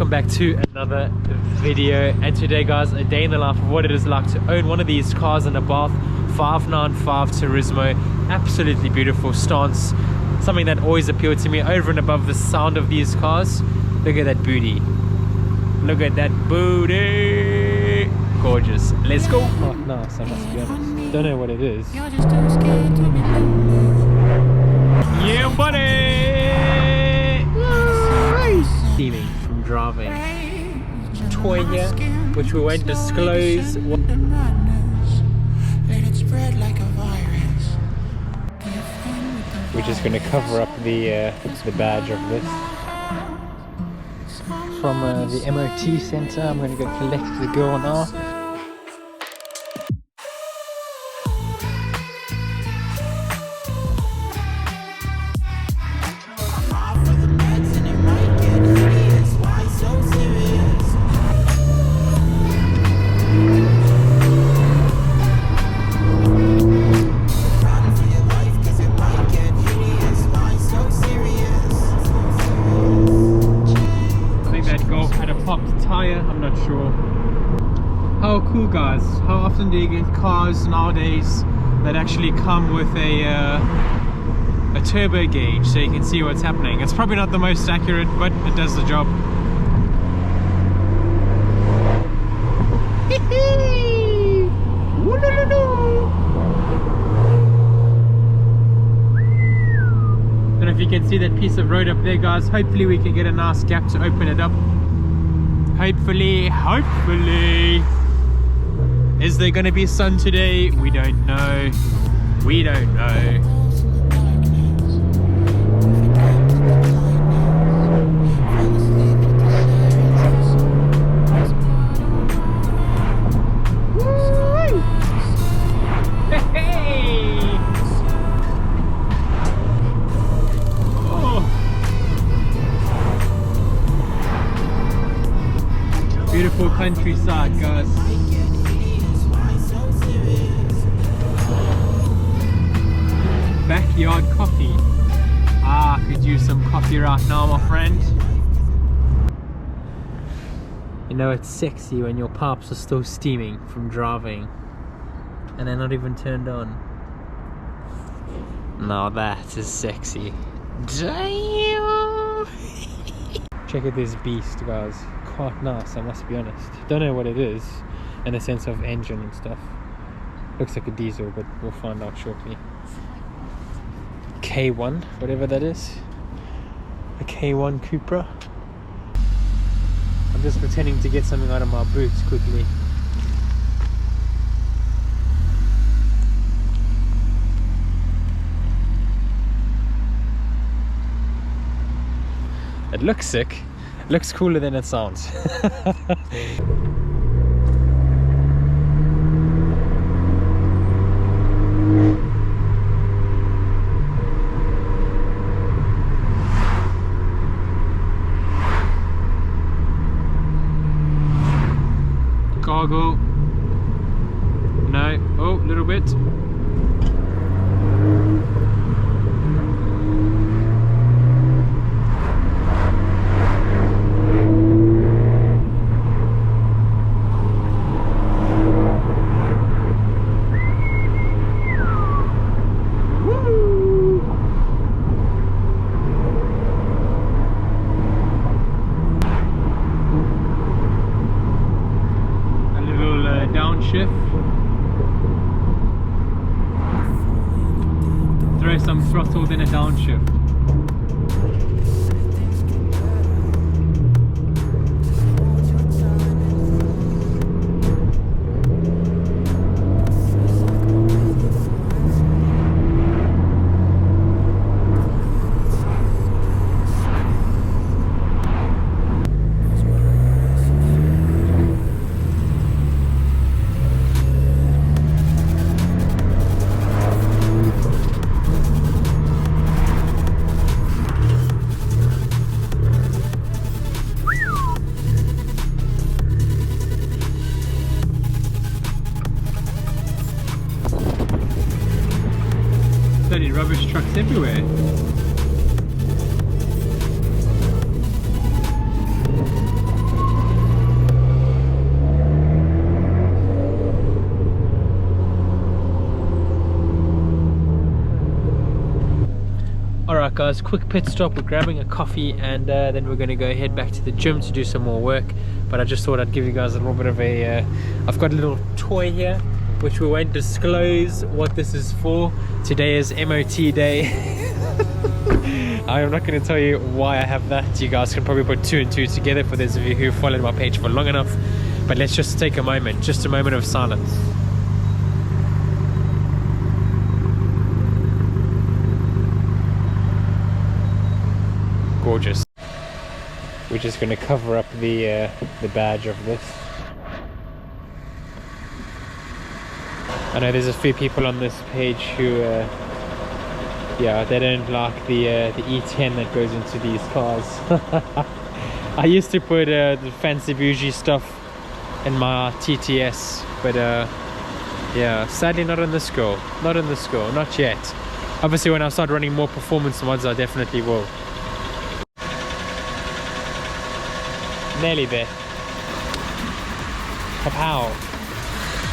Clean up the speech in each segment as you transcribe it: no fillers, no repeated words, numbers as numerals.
welcome back to another video. And today guys, a day in the life of what it is like to own one of these cars in Abarth 595 Turismo. Absolutely beautiful stance, something that always appealed to me over and above the sound of these cars. Look at that booty, look at that booty, gorgeous. Let's go. Oh nice, I must be honest, don't know what it is. Yeah buddy, steaming from driving. Toy here, which we won't disclose. We're just going to cover up the badge of this. From the MOT center, I'm going to go collect the girl now. I'm not sure. How cool guys, how often do you get cars nowadays that actually come with a turbo gauge so you can see what's happening? It's probably not the most accurate, but it does the job. Don't know if you can see that piece of road up there guys. Hopefully we can get a nice gap to open it up. Hopefully. Is there going to be sun today? We don't know. We don't know. Hey! Oh. Beautiful countryside, guys. Backyard coffee. Ah, I could use some coffee right now, my friend. You know, it's sexy when your pipes are still steaming from driving and they're not even turned on. Now that is sexy. Damn! Check out this beast, guys. Quite nice, I must be honest. Don't know what it is in the sense of engine and stuff. Looks like a diesel, but we'll find out shortly. K1, whatever that is. A K1 Cupra. I'm just pretending to get something out of my boots quickly. It looks sick. It looks cooler than it sounds. Cargo. No. Oh, a little bit. Downshift. Throw some throttle in a downshift. Bloody rubbish trucks everywhere. Alright guys, quick pit stop. We're grabbing a coffee and then we're going to go head back to the gym to do some more work. But I just thought I'd give you guys a little bit of a I've got a little toy here which we won't disclose what this is for. Today is MOT day. I'm not going to tell you why I have that. You guys can probably put two and two together for those of you who followed my page for long enough. But let's just take a moment, just a moment of silence. Gorgeous. We're just going to cover up the badge of this. I know there's a few people on this page who yeah, they don't like the E10 that goes into these cars. I used to put the fancy bougie stuff in my TTS, but yeah, sadly not in this girl, not in this girl, not yet. Obviously when I start running more performance mods I definitely will. Nearly there. Kapow.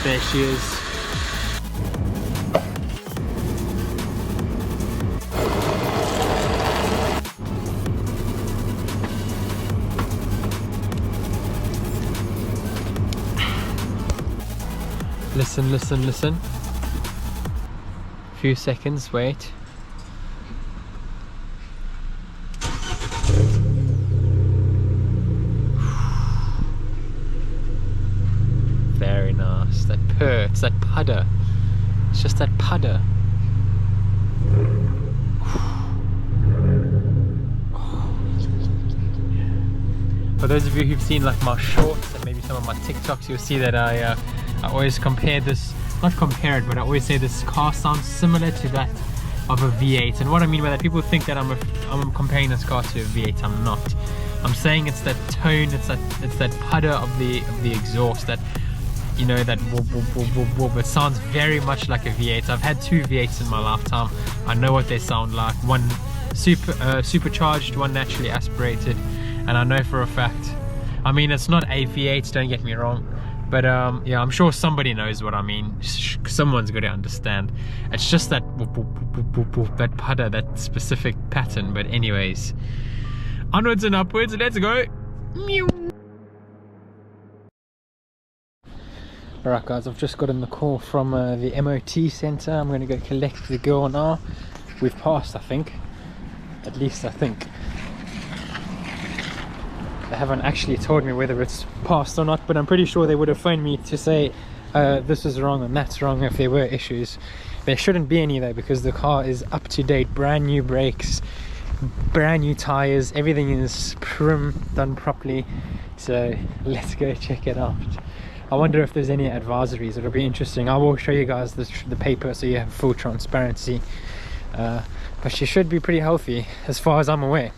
There she is. Listen, listen, listen. Few seconds, wait. Very nice. That purr, it's that pudder. It's just that pudder. For those of you who've seen like my shorts and maybe some of my TikToks, you'll see that I always compare this, not compare it, but I always say this car sounds similar to that of a V8. And what I mean by that, people think that I'm comparing this car to a V8. I'm not. I'm saying it's that tone, it's that pudder of the exhaust, that, you know, that whoop, whoop, whoop, whoop, whoop. It sounds very much like a V8. I've had two V8s in my lifetime. I know what they sound like. One supercharged, one naturally aspirated, and I know for a fact. I mean, it's not a V8, don't get me wrong. But yeah, I'm sure somebody knows what I mean. Someone's got to understand. It's just that whoop, whoop, whoop, whoop, whoop, that pudder, that specific pattern. But anyways, onwards and upwards, let's go. Alright guys, I've just gotten the call from the MOT centre. I'm going to go collect the girl now. We've passed, I think. At least I think. They haven't actually told me whether it's passed or not, but I'm pretty sure they would have phoned me to say this is wrong and that's wrong if there were issues. There shouldn't be any though, because the car is up to date, brand new brakes, brand new tires, everything is done properly. So let's go check it out. I wonder if there's any advisories. It'll be interesting. I will show you guys the paper so you have full transparency. But she should be pretty healthy as far as I'm aware.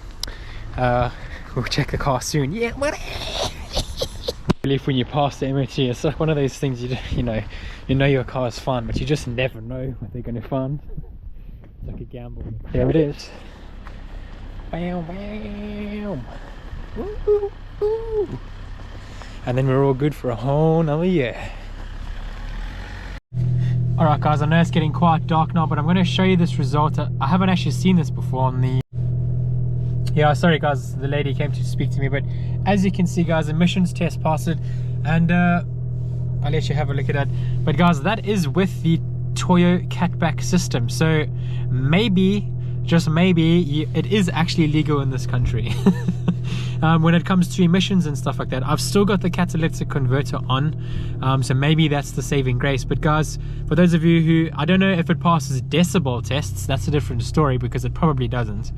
We'll check the car soon. Yeah, what? I believe when you pass the MOT, it's like one of those things you know your car is fine, but you just never know what they're going to find. It's like a gamble. There it is. Bam, bam. Woo, woo. And then we're all good for a whole another year. Alright guys, I know it's getting quite dark now, but I'm going to show you this result. I haven't actually seen this before on the... Yeah, sorry guys, the lady came to speak to me, but as you can see guys, emissions test passed it, and I'll let you have a look at that. But guys, that is with the Toyo catback system, so maybe, just maybe, it is actually legal in this country. When it comes to emissions and stuff like that. I've still got the catalytic converter on, so maybe that's the saving grace. But guys, for those of you who, I don't know if it passes decibel tests, that's a different story, because it probably doesn't.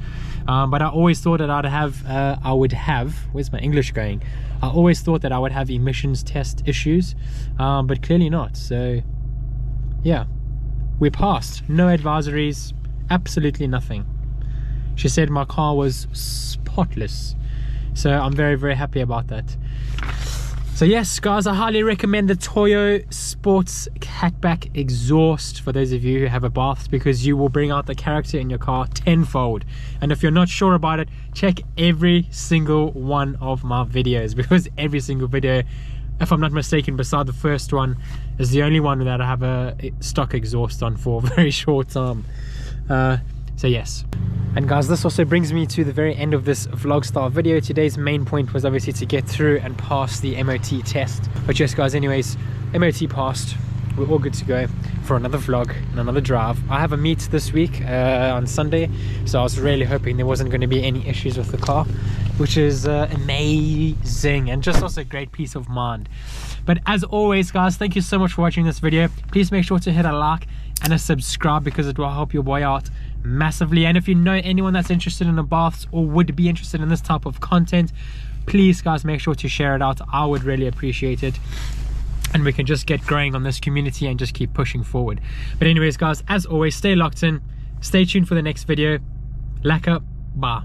But I always thought that I would have, where's my English going? I always thought that I would have emissions test issues, but clearly not. So yeah, we passed. No advisories, absolutely nothing. She said my car was spotless. So I'm very, very happy about that. So yes, guys, I highly recommend the Toyo Sports Catback exhaust for those of you who have Abarth, because you will bring out the character in your car tenfold. And if you're not sure about it, check every single one of my videos, because every single video, if I'm not mistaken, beside the first one, is the only one that I have a stock exhaust on for a very short time. So yes. And guys, this also brings me to the very end of this vlog style video. Today's main point was obviously to get through and pass the MOT test. But yes guys, anyways, MOT passed. We're all good to go for another vlog and another drive. I have a meet this week on Sunday, so I was really hoping there wasn't going to be any issues with the car, which is amazing and just also a great peace of mind. But as always guys, thank you so much for watching this video. Please make sure to hit a like and a subscribe because it will help your boy out massively. And if you know anyone that's interested in Abarths or would be interested in this type of content, please guys make sure to share it out. I would really appreciate it, and we can just get growing on this community and just keep pushing forward. But anyways guys, as always, stay locked in, stay tuned for the next video. Lack up, bye.